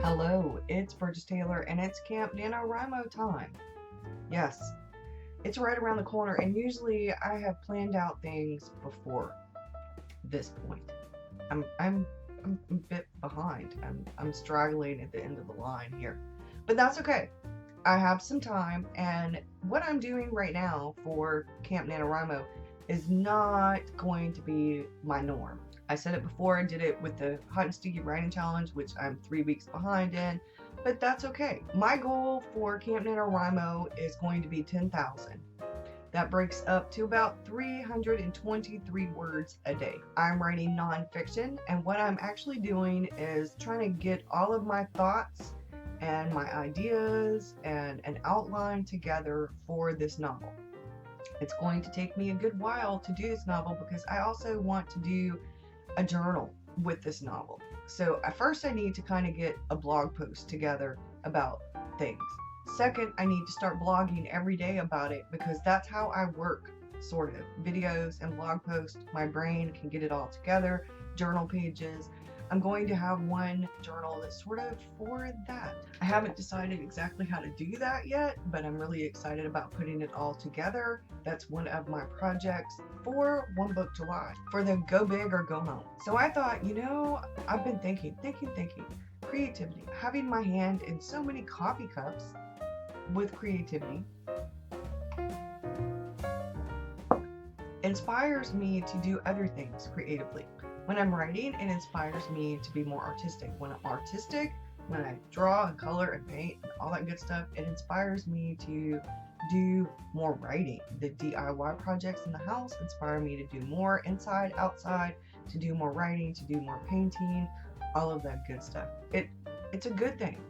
Hello, it's Burgess Taylor, and it's Camp NaNoWriMo time. Yes, it's right around the corner, and usually I have planned out things before this point. I'm a bit behind. I'm straggling at the end of the line here, but that's okay. I have some time, and what I'm doing right now for Camp NaNoWriMo is not going to be my norm. I said it before, I did it with the Hot and Sticky Writing Challenge, which I'm 3 weeks behind in, but that's okay. My goal for Camp NaNoWriMo is going to be 10,000. That breaks up to about 323 words a day. I'm writing nonfiction, and what I'm actually doing is trying to get all of my thoughts and my ideas and an outline together for this novel. It's going to take me a good while to do this novel because I also want to do a journal with this novel. So at first I need to kind of get a blog post together about things. Second, I need to start blogging every day about it because that's how I work, sort of. Videos and blog posts, my brain can get it all together, journal pages. I'm going to have one journal that's sort of for that. I haven't decided exactly how to do that yet, but I'm really excited about putting it all together. That's one of my projects for One Book July, for the Go Big or Go Home. So I thought, I've been thinking, creativity, having my hand in so many coffee cups with creativity inspires me to do other things creatively. When I'm writing, it inspires me to be more artistic. When I'm artistic, when I draw and color and paint and all that good stuff, it inspires me to do more writing. The DIY projects in the house inspire me to do more inside, outside, to do more writing, to do more painting, all of that good stuff. It's a good thing.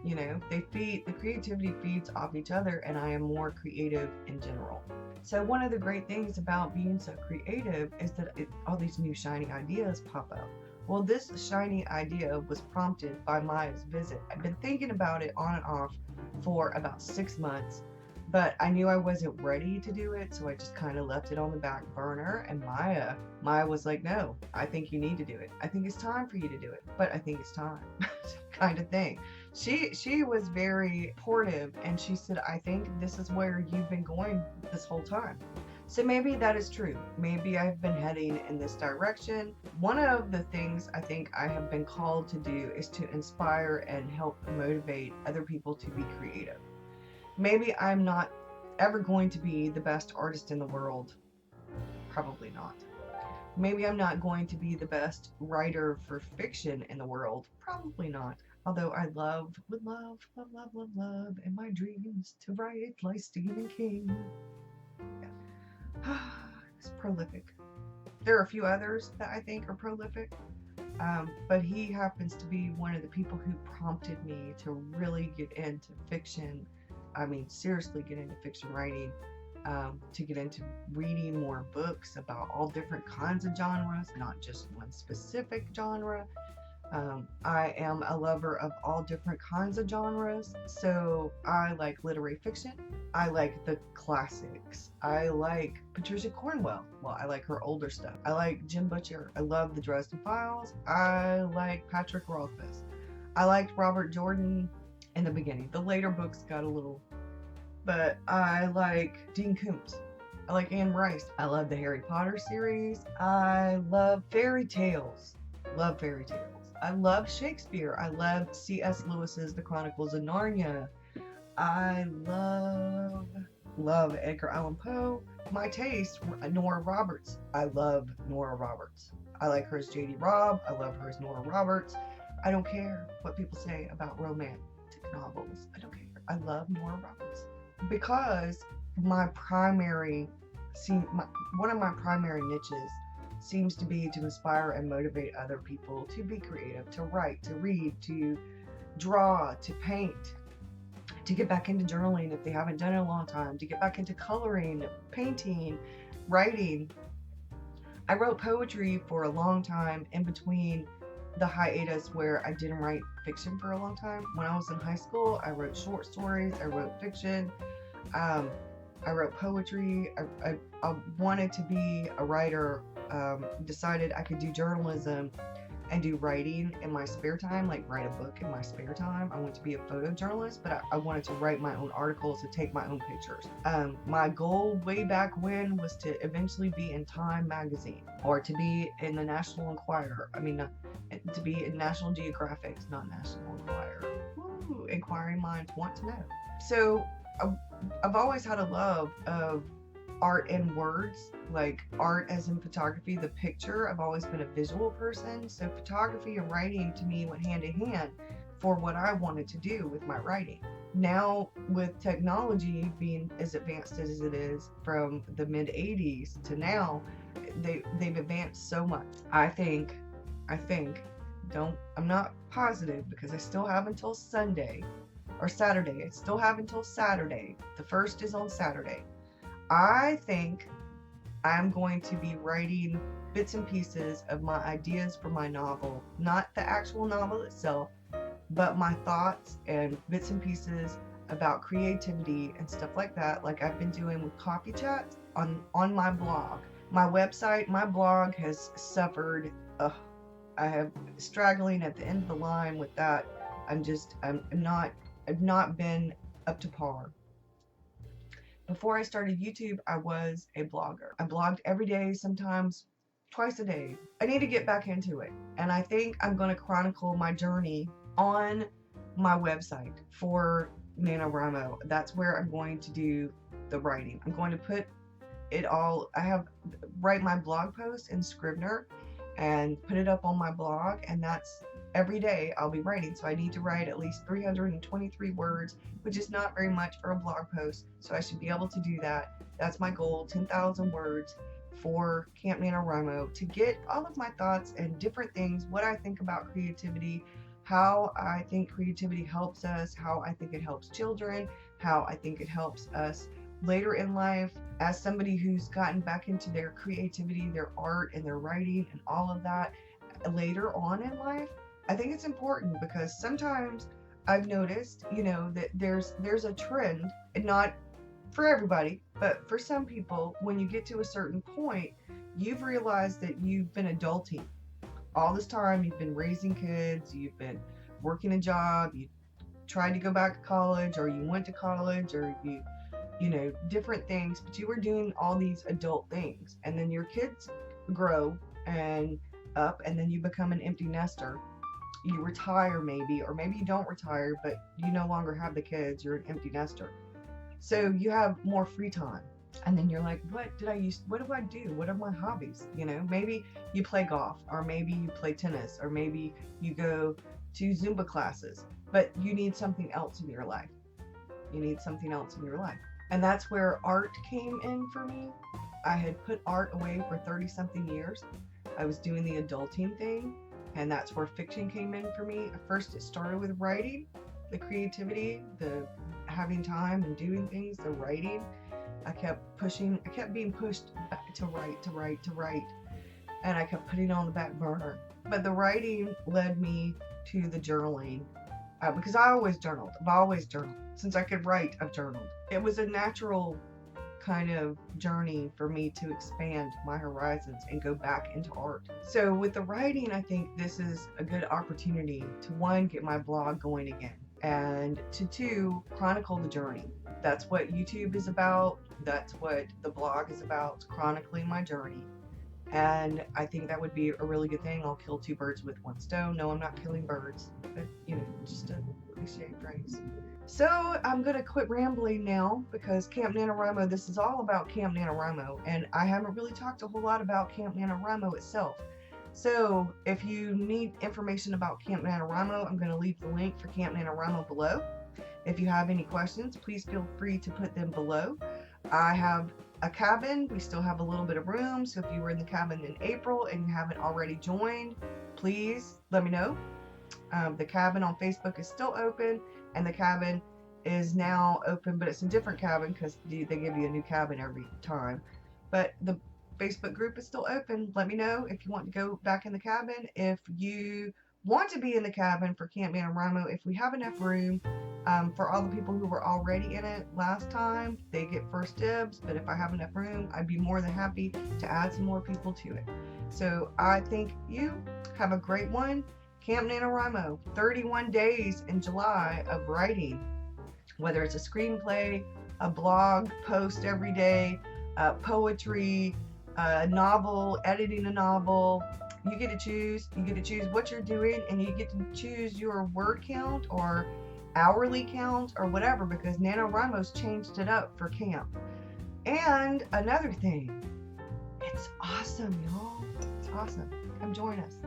The creativity feeds off each other, and I am more creative in general. So one of the great things about being so creative is that all these new shiny ideas pop up. Well, this shiny idea was prompted by Maya's visit. I've been thinking about it on and off for about 6 months, but I knew I wasn't ready to do it, so I just kind of left it on the back burner. And Maya was like, "No, I think you need to do it. I think it's time for you to do it, but I think it's time," kind of thing. She was very supportive, and she said, "I think this is where you've been going this whole time." So maybe that is true. Maybe I've been heading in this direction. One of the things I think I have been called to do is to inspire and help motivate other people to be creative. Maybe I'm not ever going to be the best artist in the world. Probably not. Maybe I'm not going to be the best writer for fiction in the world. Probably not. Although I would love, in my dreams to write like Stephen King. Yeah. He's prolific. There are a few others that I think are prolific, but he happens to be one of the people who prompted me to really get into fiction. I mean, seriously get into fiction writing, to get into reading more books about all different kinds of genres, not just one specific genre. I am a lover of all different kinds of genres, so I like literary fiction. I like the classics. I like Patricia Cornwell. Well, I like her older stuff. I like Jim Butcher. I love the Dresden Files. I like Patrick Rothfuss. I liked Robert Jordan in the beginning. The later books got a little, but I like Dean Koontz. I like Anne Rice. I love the Harry Potter series. I love fairy tales. Love fairy tales. I love Shakespeare. I love C.S. Lewis's The Chronicles of Narnia. I love Edgar Allan Poe. My taste, Nora Roberts. I love Nora Roberts. I like her as J.D. Robb. I love her as Nora Roberts. I don't care what people say about romantic novels. I don't care. I love Nora Roberts because one of my primary niches seems to be to inspire and motivate other people to be creative, to write, to read, to draw, to paint, to get back into journaling if they haven't done it in a long time, to get back into coloring, painting, writing. I wrote poetry for a long time in between the hiatus where I didn't write fiction for a long time. When I was in high school, I wrote short stories, I wrote fiction, I wrote poetry. I wanted to be a writer, decided I could do journalism, and do writing in my spare time, like write a book in my spare time. I want to be a photojournalist, but I wanted to write my own articles and take my own pictures. My goal way back when was to eventually be in Time magazine, or to be in the National Enquirer. To be in National Geographic, not National Enquirer. Woo, inquiring minds want to know. So I've always had a love of art and words, like art as in photography, the picture. I've always been a visual person, so photography and writing to me went hand in hand for what I wanted to do with my writing. Now, with technology being as advanced as it is from the mid 80s to now, they've advanced so much. I think, I'm not positive because I still have until Sunday or Saturday. I still have until Saturday. The first is on Saturday. I think I'm going to be writing bits and pieces of my ideas for my novel, not the actual novel itself, but my thoughts and bits and pieces about creativity and stuff like that, like I've been doing with coffee chats on my blog. My website, my blog has suffered. I have straggling at the end of the line with that. I've not been up to par. Before I started YouTube, I was a blogger. I blogged every day, sometimes twice a day. I need to get back into it. And I think I'm going to chronicle my journey on my website for NaNoWriMo. That's where I'm going to do the writing. I'm going to put it all, write my blog post in Scrivener and put it up on my blog, and that's every day I'll be writing. So I need to write at least 323 words, which is not very much for a blog post. So I should be able to do that. That's my goal, 10,000 words for Camp NaNoWriMo, to get all of my thoughts and different things, what I think about creativity, how I think creativity helps us, how I think it helps children, how I think it helps us later in life. As somebody who's gotten back into their creativity, their art and their writing and all of that later on in life, I think it's important, because sometimes I've noticed, that there's a trend, and not for everybody, but for some people, when you get to a certain point, you've realized that you've been adulting. All this time, you've been raising kids, you've been working a job, you tried to go back to college, or you went to college, or you different things, but you were doing all these adult things, and then your kids grow and up, and then you become an empty nester. You retire maybe, or maybe you don't retire, but you no longer have the kids, you're an empty nester. So you have more free time. And then you're like, what do I do? What are my hobbies? Maybe you play golf, or maybe you play tennis, or maybe you go to Zumba classes, but you need something else in your life. And that's where art came in for me. I had put art away for 30 something years. I was doing the adulting thing, and that's where fiction came in for me. At first it started with writing, the creativity, the having time and doing things, the writing. I kept being pushed back to write, and I kept putting it on the back burner. But the writing led me to the journaling, because I always journaled. I've always journaled. Since I could write, I've journaled. It was a natural kind of journey for me to expand my horizons and go back into art. So with the writing, I think this is a good opportunity to, one, get my blog going again, and to two, chronicle the journey. That's what YouTube is about. That's what the blog is about, chronicling my journey. And I think that would be a really good thing. I'll kill two birds with one stone. No, I'm not killing birds, but just a cliche phrase. So I'm going to quit rambling now, because Camp NaNoWriMo, this is all about Camp NaNoWriMo, and I haven't really talked a whole lot about Camp NaNoWriMo itself. So if you need information about Camp NaNoWriMo, I'm going to leave the link for Camp NaNoWriMo below. If you have any questions, please feel free to put them below. I have a cabin. We still have a little bit of room, so if you were in the cabin in April and you haven't already joined, please let me know. The cabin on Facebook is still open, and the cabin is now open, but it's a different cabin because they give you a new cabin every time. But the Facebook group is still open. Let me know if you want to go back in the cabin. If you want to be in the cabin for Camp NaNoWriMo, if we have enough room, for all the people who were already in it last time, they get first dibs. But if I have enough room, I'd be more than happy to add some more people to it. So I think you have a great one. Camp NaNoWriMo, 31 days in July of writing, whether it's a screenplay, a blog post every day, poetry, a novel, editing a novel. You get to choose. You get to choose what you're doing, and you get to choose your word count or hourly count or whatever, because NaNoWriMo's changed it up for camp. And another thing, it's awesome, y'all. It's awesome. Come join us.